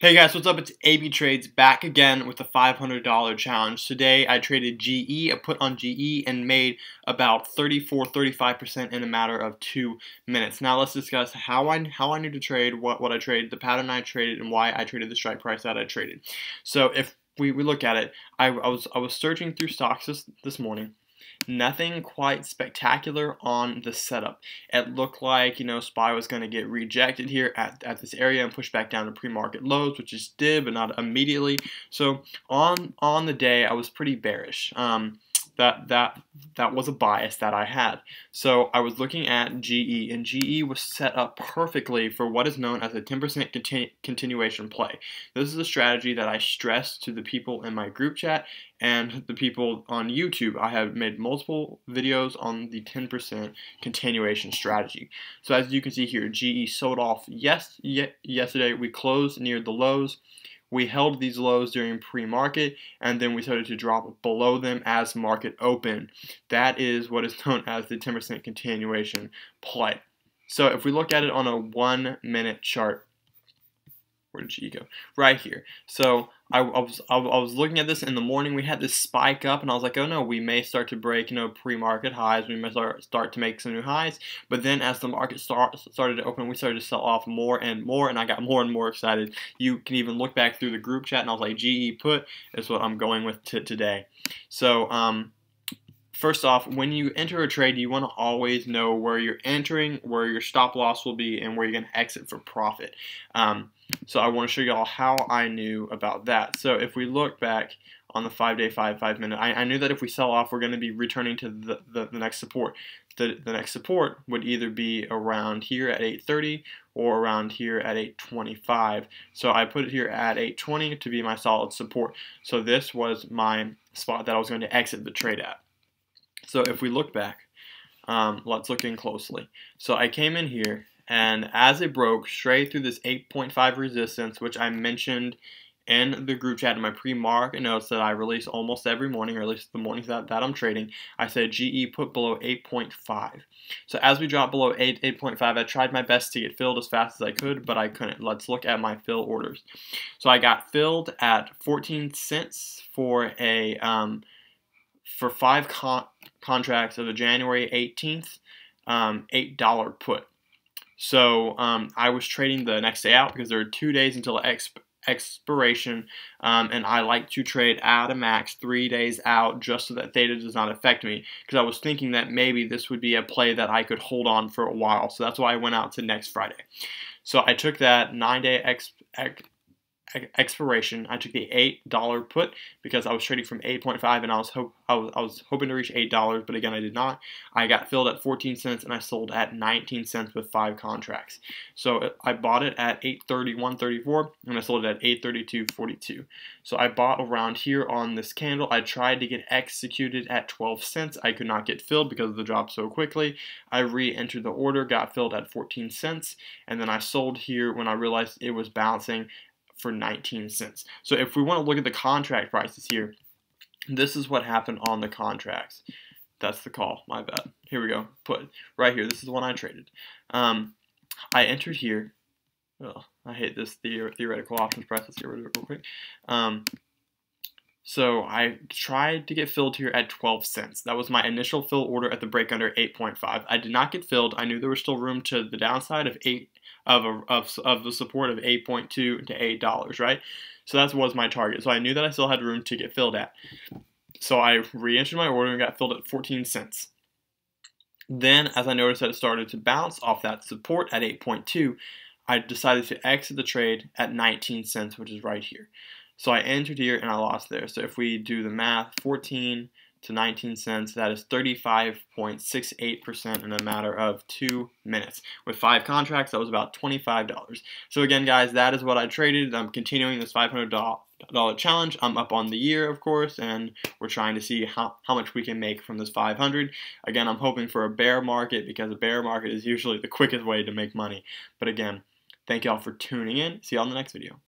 Hey guys, what's up? It's AB Trades back again with the $500 challenge. Today I traded GE, I put on GE and made about 35% in a matter of 2 minutes. Now let's discuss how I knew to trade, what I traded, the pattern I traded, and why I traded the strike price that I traded. So if we look at it, I was searching through stocks this morning. Nothing quite spectacular on the setup. It looked like, SPY was going to get rejected here at this area and pushed back down to pre-market lows, which it did, but not immediately. So on the day, I was pretty bearish. That was a bias that I had. So I was looking at GE, and GE was set up perfectly for what is known as a 10% continuation play. This is a strategy that I stress to the people in my group chat and the people on YouTube. I have made multiple videos on the 10% continuation strategy. So as you can see here, GE sold off yesterday. We closed near the lows. We held these lows during pre-market, and then we started to drop below them as market opened. That is what is known as the 10% continuation play. So if we look at it on a 1 minute chart, where did GE go? Right here. So I was looking at this in the morning. We had this spike up, and I was like, oh no, we may start to break, pre-market highs. We may start to make some new highs. But then as the market started to open, we started to sell off more and more, and I got more and more excited. You can even look back through the group chat, and I was like, GE put is what I'm going with today. So first off, when you enter a trade, you want to always know where you're entering, where your stop loss will be, and where you're going to exit for profit. So I want to show you all how I knew about that. So if we look back on the 5-day, 5 minute, I knew that if we sell off, we're going to be returning to the next support. The next support would either be around here at 830 or around here at 825. So I put it here at 820 to be my solid support. So this was my spot that I was going to exit the trade at. So if we look back, let's look in closely. So I came in here, and as it broke straight through this 8.5 resistance, which I mentioned in the group chat in my pre-market notes that I release almost every morning, or at least the mornings that I'm trading, I said GE put below 8.5. So as we dropped below 8.5, I tried my best to get filled as fast as I could, but I couldn't. Let's look at my fill orders. So I got filled at 14 cents for a for 5 contracts of the January 18th $8 put. So I was trading the next day out because there are 2 days until expiration, and I like to trade at a max 3 days out just so that theta does not affect me, because I was thinking that maybe this would be a play that I could hold on for a while. So that's why I went out to next Friday. So I took that 9-day expiration. I took the $8 put because I was trading from 8.5, and I was hoping to reach $8, but again I did not. I got filled at 14 cents and I sold at 19 cents with 5 contracts. So I bought it at 831.34 and I sold it at 832.42. So I bought around here on this candle. I tried to get executed at 12 cents. I could not get filled because of the drop so quickly. I re-entered the order, got filled at 14 cents, and then I sold here when I realized it was bouncing for 19 cents. So if we want to look at the contract prices here, this is what happened on the contracts. That's the call, my bad. Here we go, put right here. This is the one I traded. I entered here. Oh, I hate this theoretical options price. Let's get rid of it real quick. So I tried to get filled here at 12 cents. That was my initial fill order at the break under 8.5. I did not get filled. I knew there was still room to the downside of the support of 8.2 to $8, right? So that was my target. So I knew that I still had room to get filled at. So I re-entered my order and got filled at 14 cents. Then, as I noticed that it started to bounce off that support at 8.2, I decided to exit the trade at 19 cents, which is right here. So I entered here and I lost there. So if we do the math, 14 to 19 cents, that is 35.68% in a matter of 2 minutes. With 5 contracts, that was about $25. So again, guys, that is what I traded. I'm continuing this $500 challenge. I'm up on the year, of course, and we're trying to see how much we can make from this 500. Again, I'm hoping for a bear market, because a bear market is usually the quickest way to make money. But again, thank you all for tuning in. See you all in the next video.